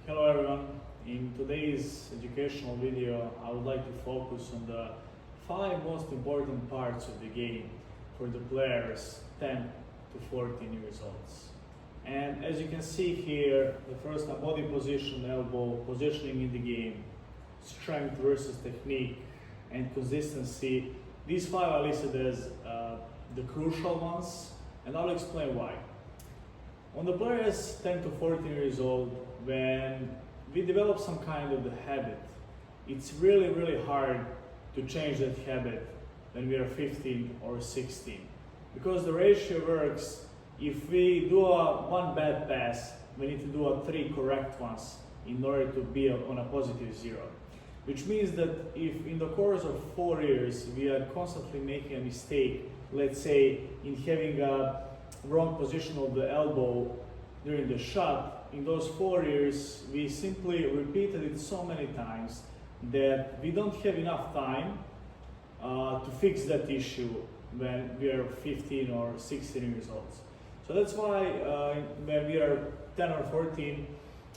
Hello everyone. In today's educational video, I would like to focus on the 5 most important parts of the game for the players 10 to 14 years old. And as you can see here, the first are body position, elbow, positioning in the game, strength versus technique, and consistency. These 5 are listed as the crucial ones, and I'll explain why. On the players 10 to 14 years old, when we develop some kind of the habit, it's really hard to change that habit when we are 15 or 16. Because the ratio works, if we do one bad pass, we need to do 3 correct ones in order to be on a positive 0. Which means that if in the course of 4 years we are constantly making a mistake, let's say in having a wrong position of the elbow during the shot, in those 4 years we simply repeated it so many times that we don't have enough time to fix that issue when we are 15 or 16 years old. So that's why when we are 10 or 14,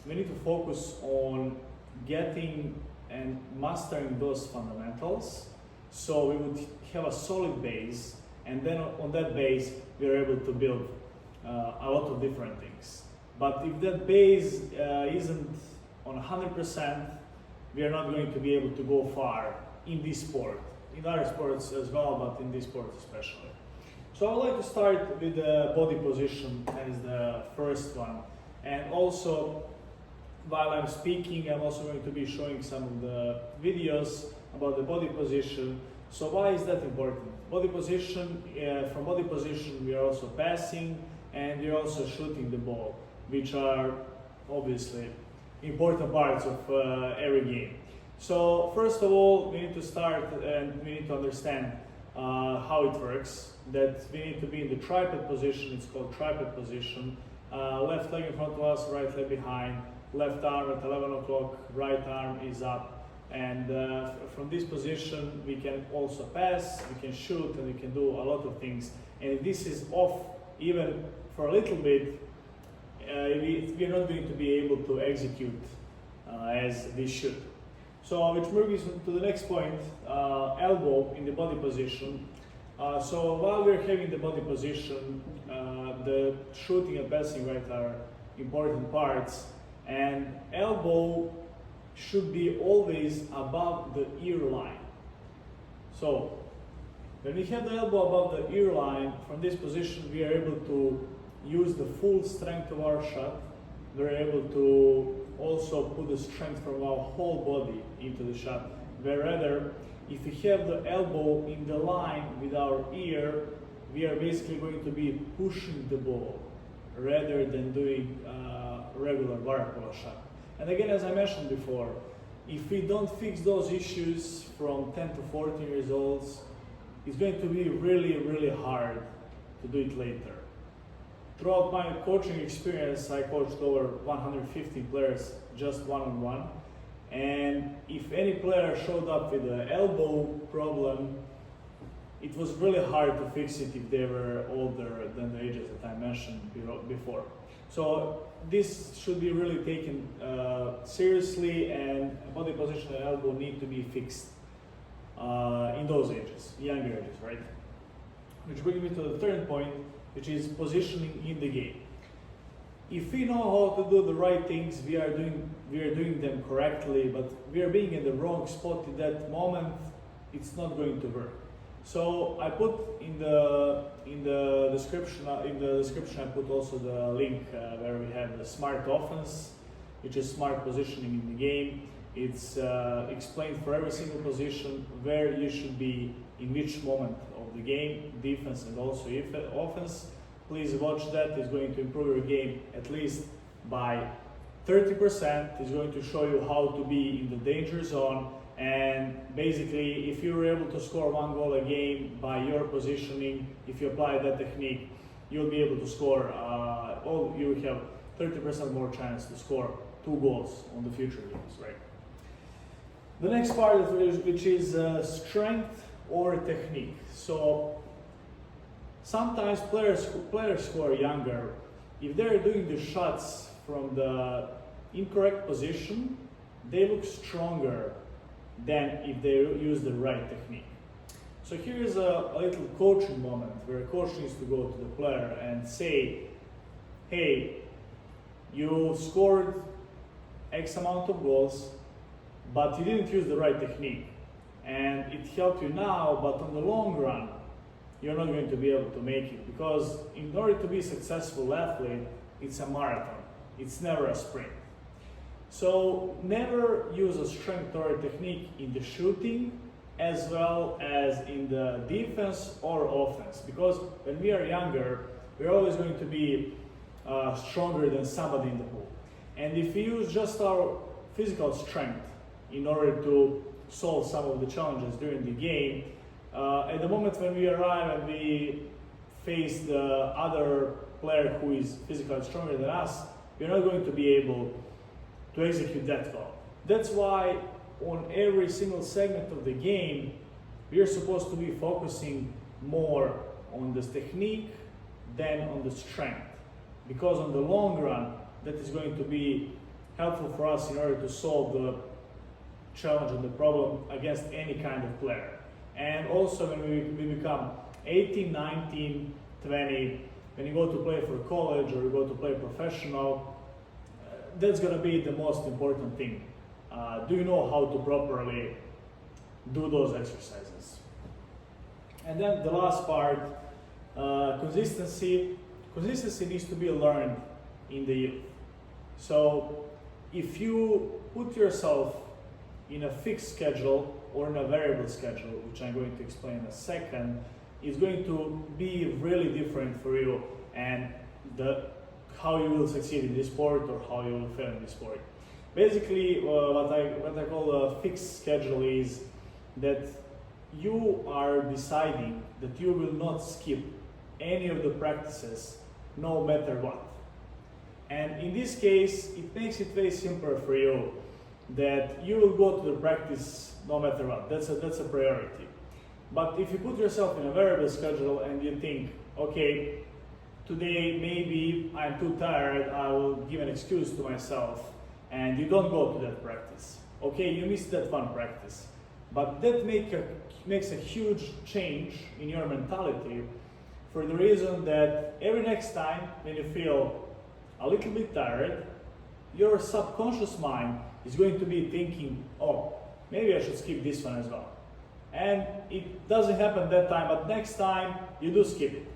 we need to focus on getting and mastering those fundamentals, so we would have a solid base, and then on that base we are able to build a lot of different things. But if that base isn't on 100%, we are not going to be able to go far in this sport, in other sports as well, but in this sport especially. So I would like to start with the body position as the first one, and also while I'm speaking, I'm also going to be showing some of the videos about the body position. So why is that important? Body position, from body position we are also passing and we are also shooting the ball, which are obviously important parts of every game. So first of all, we need to start and we need to understand how it works. That we need to be in the tripod position, it's called tripod position. Left leg in front of us, right leg behind, left arm at 11 o'clock, right arm is up. And from this position we can also pass, we can shoot, and we can do a lot of things. And if this is off even for a little bit, we're not going to be able to execute as we should. So which moves to the next point, elbow in the body position. So while we're having the body position, the shooting and passing right are important parts, and elbow should be always above the ear line. So when we have the elbow above the ear line, from this position we are able to use the full strength of our shot. We're able to also put the strength from our whole body into the shot. Whereas if we have the elbow in the line with our ear, we are basically going to be pushing the ball rather than doing regular Waterpolo shot. And again, as I mentioned before, if we don't fix those issues from 10 to 14 years old, it's going to be really hard to do it later. Throughout my coaching experience, I coached over 150 players just one-on-one. And if any player showed up with an elbow problem, it was really hard to fix it if they were older than the ages that I mentioned before. So this should be really taken seriously, and body position and elbow need to be fixed in those ages, younger ages, right? Which brings me to the third point, which is positioning in the game. If we know how to do the right things, we are doing them correctly, but we are being in the wrong spot in that moment, it's not going to work. So I put in the description I put also the link where we have the smart offense, which is smart positioning in the game. It's explained for every single position where you should be in which moment of the game, defense and also offense. Please watch that. It's going to improve your game at least by 30%. It's going to show you how to be in the danger zone. And basically, if you're able to score 1 goal a game by your positioning, if you apply that technique, you'll be able to score, you have 30% more chance to score 2 goals on the future games, right? The next part, which is strength or technique. So sometimes players who are younger, if they're doing the shots from the in correct position, they look stronger than if they use the right technique. So here is a little coaching moment where a coach needs to go to the player and say, hey, you scored X amount of goals, but you didn't use the right technique. And it helped you now, but on the long run, you're not going to be able to make it, because in order to be a successful athlete, it's a marathon. It's never a sprint. So never use a strength or a technique in the shooting as well as in the defense or offense, because when we are younger, we're always going to be stronger than somebody in the pool. And if we use just our physical strength in order to solve some of the challenges during the game, at the moment when we arrive and we face the other player who is physically stronger than us, we're not going to be able to execute that well. That's why on every single segment of the game, we are supposed to be focusing more on this technique than on the strength, because on the long run, that is going to be helpful for us in order to solve the challenge and the problem against any kind of player. And also when we become 18, 19, 20, when you go to play for college or you go to play professional, that's going to be the most important thing. Do you know how to properly do those exercises? And then the last part, consistency. Consistency needs to be learned in the youth. So if you put yourself in a fixed schedule or in a variable schedule, which I'm going to explain in a second, it's going to be really different for you and how you will succeed in this sport or how you will fail in this sport. Basically, what I call a fixed schedule is that you are deciding that you will not skip any of the practices no matter what. And in this case, it makes it very simple for you that you will go to the practice no matter what. That's a priority. But if you put yourself in a variable schedule and you think, okay, today maybe I'm too tired, I will give an excuse to myself, and you don't go to that practice. Okay, you missed that one practice. But that makes a huge change in your mentality, for the reason that every next time when you feel a little bit tired, your subconscious mind is going to be thinking, oh, maybe I should skip this one as well. And it doesn't happen that time, but next time you do skip it.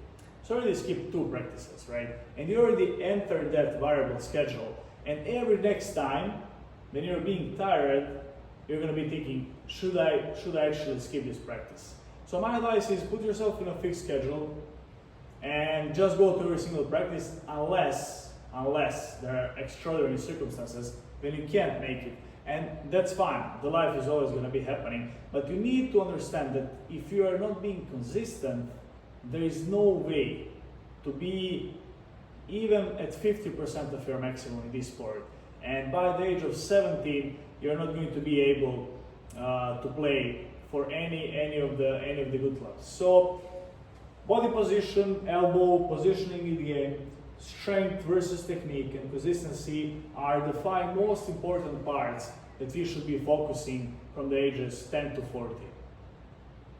So you already skipped 2 practices, right? And you already entered that variable schedule. And every next time when you're being tired, you're going to be thinking, should I actually skip this practice? So my advice is put yourself in a fixed schedule and just go to every single practice unless there are extraordinary circumstances when you can't make it. And that's fine, the life is always going to be happening. But you need to understand that if you are not being consistent, there is no way to be even at 50% of your maximum in this sport. And by the age of 17, you're not going to be able to play for any of the good clubs. So body position, elbow, positioning in the game, strength versus technique, and consistency are the 5 most important parts that we should be focusing from the ages 10 to 40.